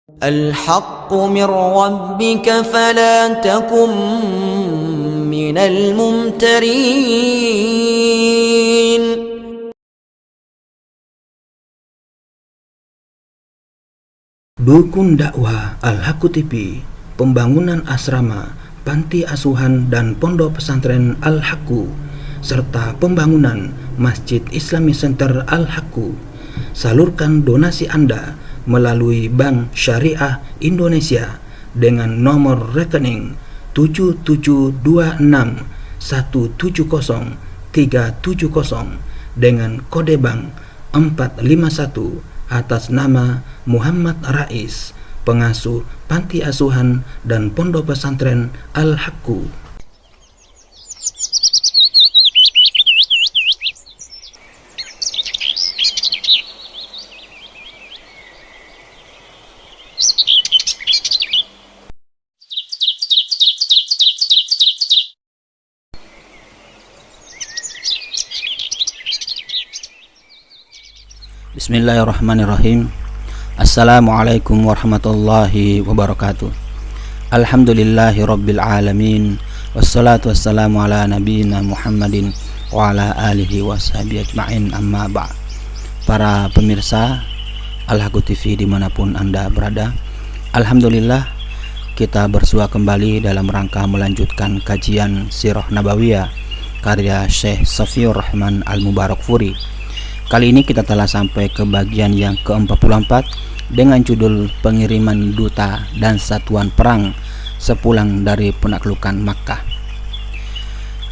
الحق من ربك فلا تكن من الممترين. Dukun dakwah Al-Haqqu TV, pembangunan asrama, panti asuhan dan pondok pesantren Al-Haqqu, serta pembangunan Masjid Islamic Center Al-Haqqu. Salurkan donasi Anda melalui Bank Syariah Indonesia dengan nomor rekening 7726170370 dengan kode bank 451 atas nama Muhammad Rais, pengasuh panti asuhan dan pondok pesantren Al-Haqqu. Bismillahirrahmanirrahim. Assalamualaikum warahmatullahi wabarakatuh. Alhamdulillahi rabbil alamin. Wassalatu wassalamu ala nabiyyina Muhammadin wa ala alihi washabihi ajma'in, amma ba'd. Para pemirsa Al-Haqqu TV dimanapun Anda berada, alhamdulillah kita bersua kembali dalam rangka melanjutkan kajian Sirah Nabawiyah karya Syekh Safiur Rahman Al-Mubarakfuri. Kali ini kita telah sampai ke bagian yang ke-44 dengan judul pengiriman duta dan satuan perang sepulang dari penaklukan Makkah.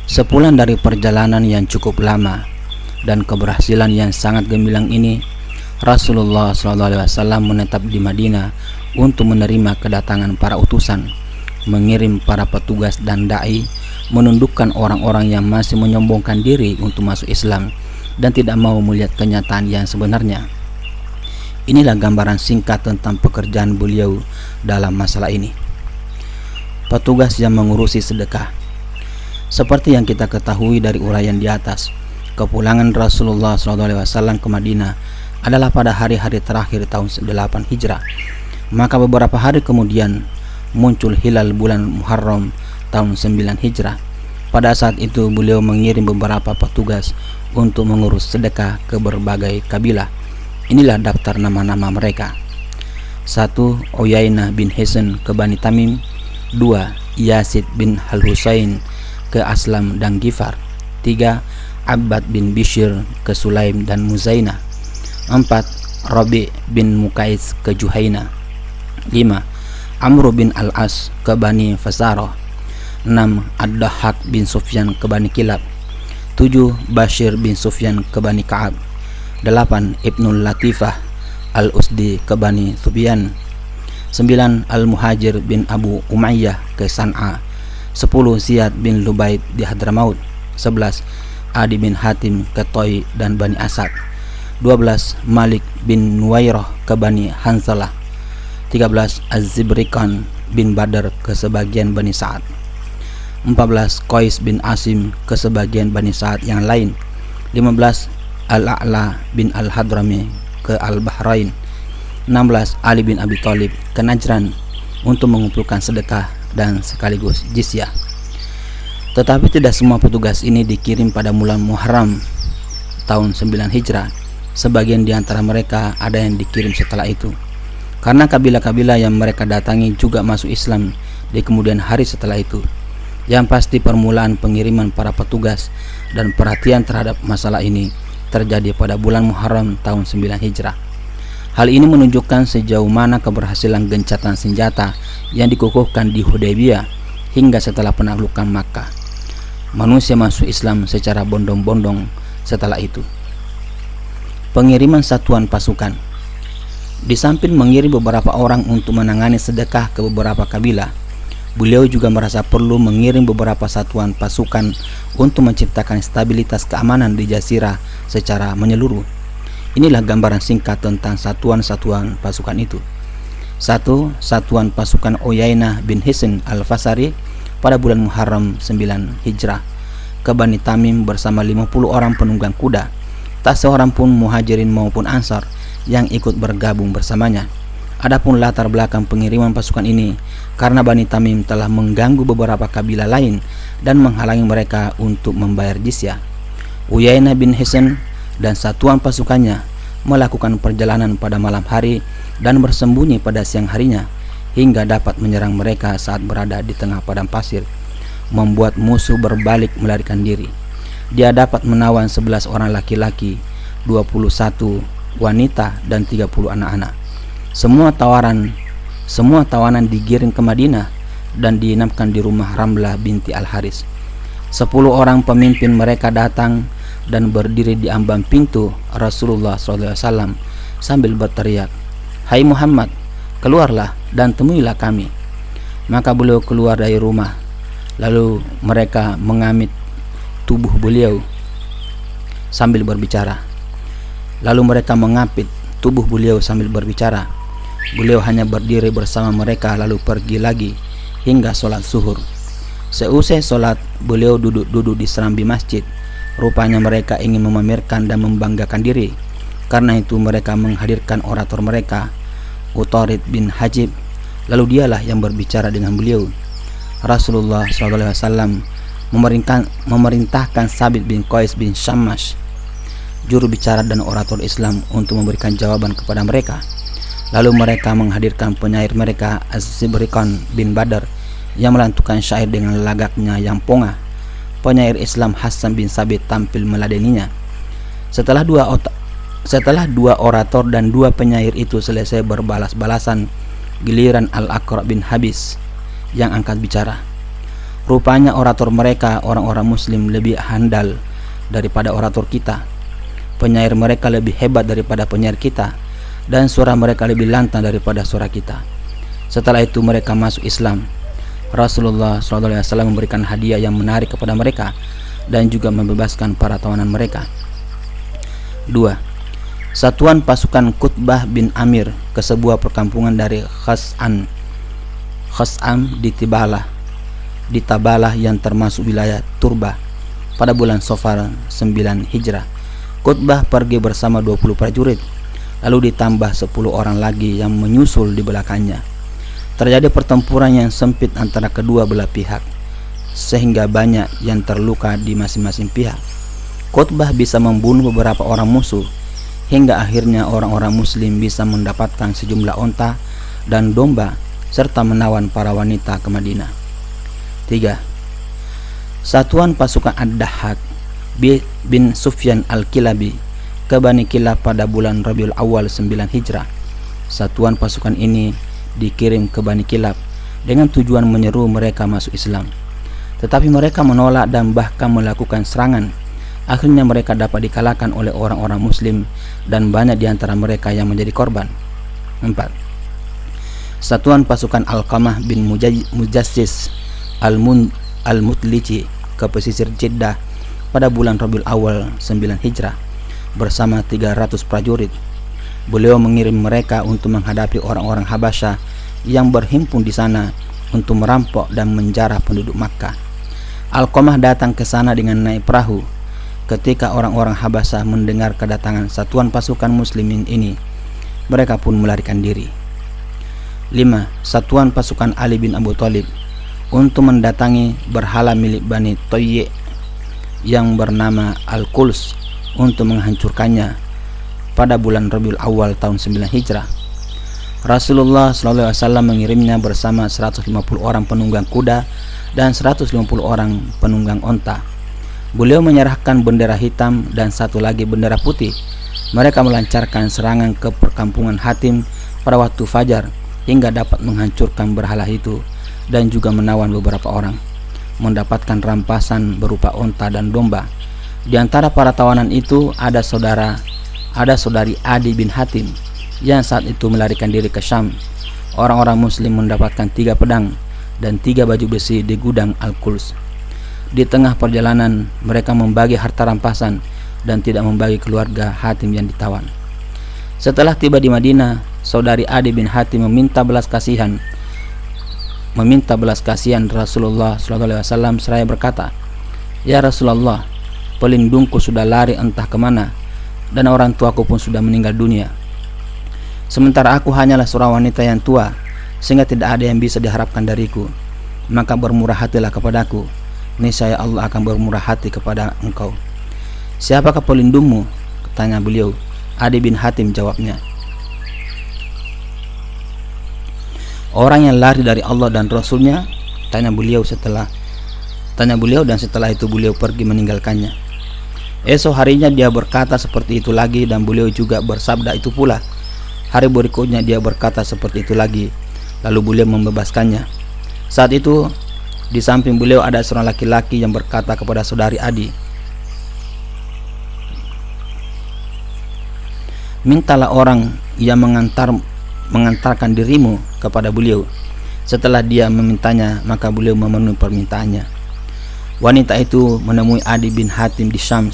Sepulang dari perjalanan yang cukup lama dan keberhasilan yang sangat gemilang ini, Rasulullah SAW menetap di Madinah untuk menerima kedatangan para utusan, mengirim para petugas dan dai, menundukkan orang-orang yang masih menyombongkan diri untuk masuk Islam dan tidak mau melihat kenyataan yang sebenarnya. Inilah gambaran singkat tentang pekerjaan beliau dalam masalah ini. Petugas yang mengurusi sedekah. Seperti yang kita ketahui dari uraian di atas, kepulangan Rasulullah SAW ke Madinah adalah pada hari-hari terakhir tahun 8 Hijrah. Maka beberapa hari kemudian muncul hilal bulan Muharram tahun 9 Hijrah. Pada saat itu beliau mengirim beberapa petugas untuk mengurus sedekah ke berbagai kabilah. Inilah daftar nama-nama mereka. 1. Uyainah bin Hisn ke Bani Tamim. 2. Yazid bin Al-Husain ke Aslam dan Gifar. 3. Abbad bin Bishr ke Sulaim dan Muzainah. 4. Rabi' bin Mukais ke Juhaina. 5. Amr bin Al-As ke Bani Fasarah. 6. Ad-Dahhak bin Sufyan ke Bani Kilab. 7. Bashir bin Sufyan ke Bani Ka'ab. 8. Ibnul Latifah Al-Usdi ke Bani Sufyan. 9. Al-Muhajir bin Abu Umayyah ke San'a. 10. Ziyad bin Lubaid di Hadramaut. 11. Adi bin Hatim ke Toi dan Bani Asad. 12. Malik bin Nuwairah ke Bani Hanzalah. 13. Az-Zibrikan bin Badar ke sebagian Bani Sa'ad. 14. Qais bin Asim ke sebagian Bani Sa'ad yang lain. 15. Al-A'la bin Al-Hadrami ke Al-Bahrain. 16. Ali bin Abi Thalib ke Najran untuk mengumpulkan sedekah dan sekaligus jizyah. Tetapi tidak semua petugas ini dikirim pada bulan Muharram tahun 9 Hijrah. Sebagian di antara mereka ada yang dikirim setelah itu, karena kabilah-kabilah yang mereka datangi juga masuk Islam di kemudian hari setelah itu. Yang pasti permulaan pengiriman para petugas dan perhatian terhadap masalah ini terjadi pada bulan Muharram tahun 9 Hijrah. Hal ini menunjukkan sejauh mana keberhasilan gencatan senjata yang dikukuhkan di Hudaybiyah hingga setelah penaklukan Makkah. Manusia masuk Islam secara bondong-bondong setelah itu. Pengiriman satuan pasukan. Di samping mengirim beberapa orang untuk menangani sedekah ke beberapa kabilah, beliau juga merasa perlu mengirim beberapa satuan pasukan untuk menciptakan stabilitas keamanan di Jazirah secara menyeluruh. Inilah gambaran singkat tentang satuan-satuan pasukan itu. 1. Satuan pasukan Uyainah bin Hisn Al-Fasari pada bulan Muharram 9 Hijrah ke Bani Tamim bersama 50 orang penunggang kuda. Tak seorang pun muhajirin maupun ansar yang ikut bergabung bersamanya. Adapun latar belakang pengiriman pasukan ini, karena Bani Tamim telah mengganggu beberapa kabilah lain dan menghalangi mereka untuk membayar jizyah. Uyainah bin Hisn dan satuan pasukannya melakukan perjalanan pada malam hari dan bersembunyi pada siang harinya hingga dapat menyerang mereka saat berada di tengah padang pasir, membuat musuh berbalik melarikan diri. Dia dapat menawan 11 orang laki-laki, 21 wanita dan 30 anak-anak. Semua tawanan digiring ke Madinah dan diinapkan di rumah Ramlah binti Al-Haris. 10 orang pemimpin mereka datang dan berdiri di ambang pintu Rasulullah SAW sambil berteriak, "Hai Muhammad, keluarlah dan temuilah kami." Maka beliau keluar dari rumah. Lalu mereka mengamit tubuh beliau sambil berbicara. Beliau hanya berdiri bersama mereka lalu pergi lagi hingga sholat zuhur. Seusai sholat, beliau duduk di serambi masjid. Rupanya mereka ingin memamerkan dan membanggakan diri. Karena itu mereka menghadirkan orator mereka, Utarid bin Hajib. Lalu dialah yang berbicara dengan beliau. Rasulullah SAW memerintahkan Sabit bin Qais bin Syammash, juru bicara dan orator Islam, untuk memberikan jawaban kepada mereka. Lalu mereka menghadirkan penyair mereka, Az-Zibriqan bin Badr, yang melantunkan syair dengan lagaknya yang pongah. Penyair Islam Hasan bin Sabit tampil meladeninya. Setelah dua orator dan 2 penyair itu selesai berbalas-balasan, giliran Al-Aqra bin Habis yang angkat bicara. Rupanya orator mereka, orang-orang muslim, lebih handal daripada orator kita. Penyair mereka lebih hebat daripada penyair kita, dan suara mereka lebih lantang daripada suara kita. Setelah itu mereka masuk Islam. Rasulullah SAW memberikan hadiah yang menarik kepada mereka dan juga membebaskan para tawanan mereka. 2. Satuan pasukan Qutbah bin Amir ke sebuah perkampungan dari Khas'am di Tabalah yang termasuk wilayah Turba pada bulan Safar 9 Hijrah. Qutbah pergi bersama 20 prajurit, lalu ditambah 10 orang lagi yang menyusul di belakangnya. Terjadi pertempuran yang sempit antara kedua belah pihak, sehingga banyak yang terluka di masing-masing pihak. Qutbah bisa membunuh beberapa orang musuh, hingga akhirnya orang-orang muslim bisa mendapatkan sejumlah onta dan domba, serta menawan para wanita ke Madinah. 3. Satuan pasukan Ad-Dahhak bin Sufyan Al-Kilabi ke Bani Kilab pada bulan Rabiul Awal 9 Hijrah. Satuan pasukan ini dikirim ke Bani Kilab dengan tujuan menyeru mereka masuk Islam. Tetapi mereka menolak dan bahkan melakukan serangan. Akhirnya mereka dapat dikalahkan oleh orang-orang muslim dan banyak di antara mereka yang menjadi korban. 4. Satuan pasukan Alqamah bin Mujassis Al-Mutlici ke pesisir Jeddah pada bulan Rabiul Awal 9 Hijrah bersama 300 prajurit. Beliau mengirim mereka untuk menghadapi orang-orang Habasyah yang berhimpun di sana untuk merampok dan menjarah penduduk Makkah. Alqamah datang ke sana dengan naik perahu. Ketika orang-orang Habasyah mendengar kedatangan satuan pasukan muslimin ini, mereka pun melarikan diri. 5. Satuan pasukan Ali bin Abu Thalib untuk mendatangi berhala milik Bani Toyye yang bernama Al-Quls untuk menghancurkannya pada bulan Rabiul Awal tahun 9 Hijrah. Rasulullah SAW mengirimnya bersama 150 orang penunggang kuda dan 150 orang penunggang onta. Beliau menyerahkan bendera hitam dan satu lagi bendera putih. Mereka melancarkan serangan ke perkampungan Hatim pada waktu fajar hingga dapat menghancurkan berhala itu dan juga menawan beberapa orang, mendapatkan rampasan berupa onta dan domba. Di antara para tawanan itu ada saudari Adi bin Hatim yang saat itu melarikan diri ke Syam. Orang-orang muslim mendapatkan 3 pedang dan 3 baju besi di gudang Al-Quls. Di tengah perjalanan mereka membagi harta rampasan dan tidak membagi keluarga Hatim yang ditawan. Setelah tiba di Madinah, saudari Adi bin Hatim meminta belas kasihan Rasulullah SAW seraya berkata, "Ya Rasulullah, pelindungku sudah lari entah kemana dan orang tuaku pun sudah meninggal dunia. Sementara aku hanyalah seorang wanita yang tua, sehingga tidak ada yang bisa diharapkan dariku. Maka bermurah hatilah kepadaku, niscaya Allah akan bermurah hati kepada engkau. Siapakah pelindungmu? Tanya beliau. Adi bin Hatim jawabnya, orang yang lari dari Allah dan Rasulnya. Tanya beliau dan setelah itu beliau pergi meninggalkannya. Esok harinya dia berkata seperti itu lagi, dan beliau juga bersabda itu pula. Hari berikutnya dia berkata seperti itu lagi, lalu beliau membebaskannya. Saat itu di samping beliau ada seorang laki-laki yang berkata kepada saudari Adi, mintalah orang yang mengantarkan dirimu kepada beliau. Setelah dia memintanya, maka beliau memenuhi permintaannya. Wanita itu menemui Adi bin Hatim di Syam.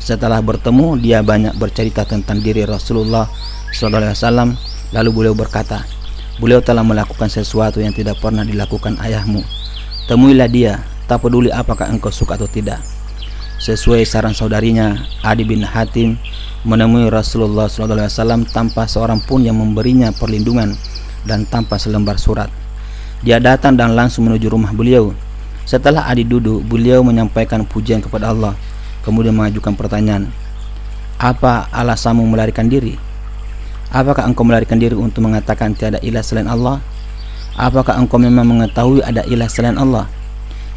Setelah bertemu, dia banyak bercerita tentang diri Rasulullah SAW. Lalu beliau berkata, beliau telah melakukan sesuatu yang tidak pernah dilakukan ayahmu. Temuilah dia, tak peduli apakah engkau suka atau tidak. Sesuai saran saudarinya, Adi bin Hatim menemui Rasulullah SAW tanpa seorang pun yang memberinya perlindungan dan tanpa selembar surat. Dia datang dan langsung menuju rumah beliau. Setelah Adi duduk, beliau menyampaikan pujian kepada Allah, kemudian mengajukan pertanyaan, apa alasanmu melarikan diri? Apakah engkau melarikan diri untuk mengatakan tiada ilah selain Allah? Apakah engkau memang mengetahui ada ilah selain Allah?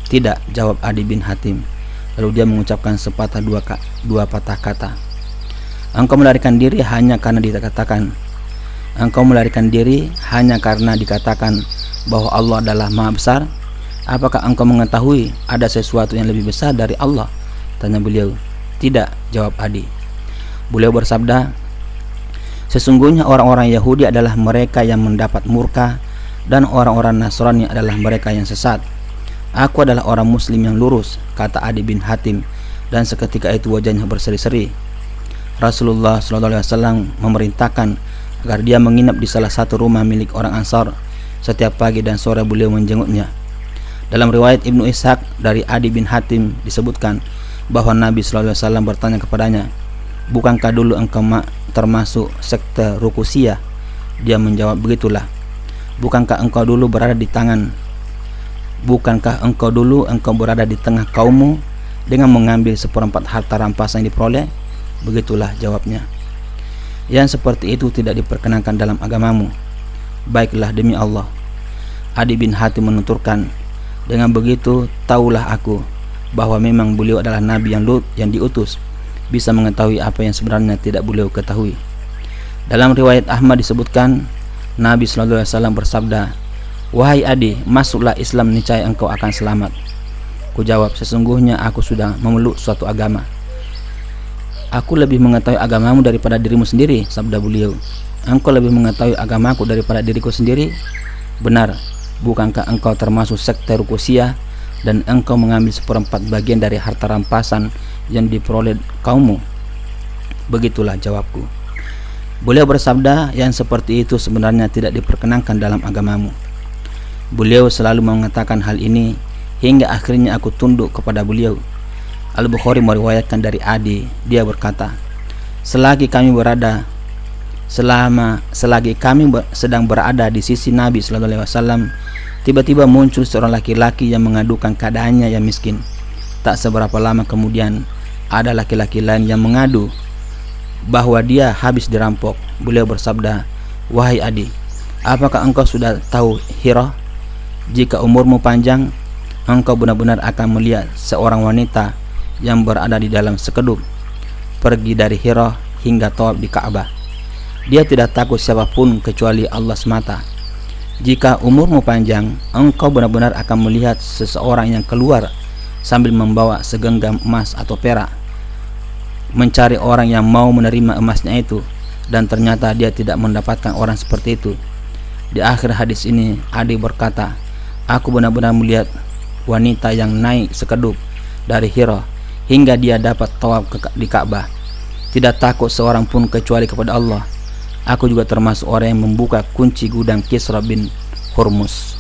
Tidak, jawab Adi bin Hatim. Lalu dia mengucapkan sepatah dua patah kata. Engkau melarikan diri hanya karena dikatakan bahwa Allah adalah Maha Besar. Apakah engkau mengetahui ada sesuatu yang lebih besar dari Allah? Tanya beliau. Tidak, jawab Adi. Beliau bersabda, sesungguhnya orang-orang Yahudi adalah mereka yang mendapat murka, dan orang-orang Nasrani adalah mereka yang sesat. Aku adalah orang Muslim yang lurus, kata Adi bin Hatim, dan seketika itu wajahnya berseri-seri. Rasulullah SAW memerintahkan agar dia menginap di salah satu rumah milik orang Ansar. Setiap pagi dan sore beliau menjenguknya. Dalam riwayat Ibnu Ishaq dari Adi bin Hatim disebutkan bahwa Nabi SAW bertanya kepadanya, bukankah dulu engkau termasuk sekte Rukusiyah? Dia menjawab, begitulah. Bukankah engkau dulu berada di tengah kaummu dengan mengambil 1/4 harta rampasan yang diperoleh? Begitulah, jawabnya. Yang seperti itu tidak diperkenankan dalam agamamu. Baiklah, demi Allah. Adi bin Hatim menuturkan, dengan begitu taulah aku bahwa memang beliau adalah nabi yang diutus, bisa mengetahui apa yang sebenarnya tidak beliau ketahui. Dalam riwayat Ahmad disebutkan, Nabi SAW bersabda, wahai Adi, masuklah Islam, niscaya engkau akan selamat. Ku jawab, sesungguhnya aku sudah memeluk suatu agama. Aku lebih mengetahui agamamu daripada dirimu sendiri, sabda beliau. Engkau lebih mengetahui agamaku daripada diriku sendiri? Benar, bukankah engkau termasuk sekte Rukusiyah dan engkau mengambil 1/4 bagian dari harta rampasan yang diperoleh kaummu? Begitulah, jawabku. Beliau bersabda, yang seperti itu sebenarnya tidak diperkenankan dalam agamamu. Beliau selalu mengatakan hal ini hingga akhirnya aku tunduk kepada beliau. Al-Bukhari meriwayatkan dari Adi, dia berkata, selagi kami sedang berada di sisi Nabi SAW, tiba-tiba muncul seorang laki-laki yang mengadukan keadaannya yang miskin. Tak seberapa lama kemudian ada laki-laki lain yang mengadu bahwa dia habis dirampok. Beliau bersabda, wahai Adi, apakah engkau sudah tahu Hira? Jika umurmu panjang, engkau benar-benar akan melihat seorang wanita yang berada di dalam sekedup pergi dari Hira hingga tawaf di Ka'bah. Dia tidak takut siapapun kecuali Allah semata. Jika umurmu panjang, engkau benar-benar akan melihat seseorang yang keluar sambil membawa segenggam emas atau perak, mencari orang yang mau menerima emasnya itu, dan ternyata dia tidak mendapatkan orang seperti itu. Di akhir hadis ini Adi berkata, aku benar-benar melihat wanita yang naik sekedup dari Hira hingga dia dapat tawaf di Ka'bah, tidak takut seorang pun kecuali kepada Allah. Aku juga termasuk orang yang membuka kunci gudang Kisra bin Hurmuz.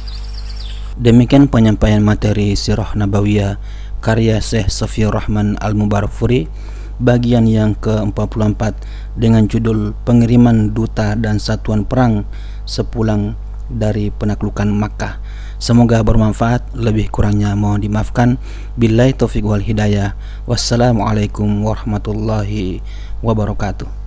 Demikian penyampaian materi Sirah Nabawiyah karya Syekh Safiur Rahman Al-Mubarakfuri bagian yang ke-44 dengan judul Pengiriman Duta dan Satuan Perang sepulang dari penaklukan Makkah. Semoga bermanfaat, lebih kurangnya mohon dimaafkan. Billahi taufiq wal hidayah. Wassalamualaikum warahmatullahi wabarakatuh.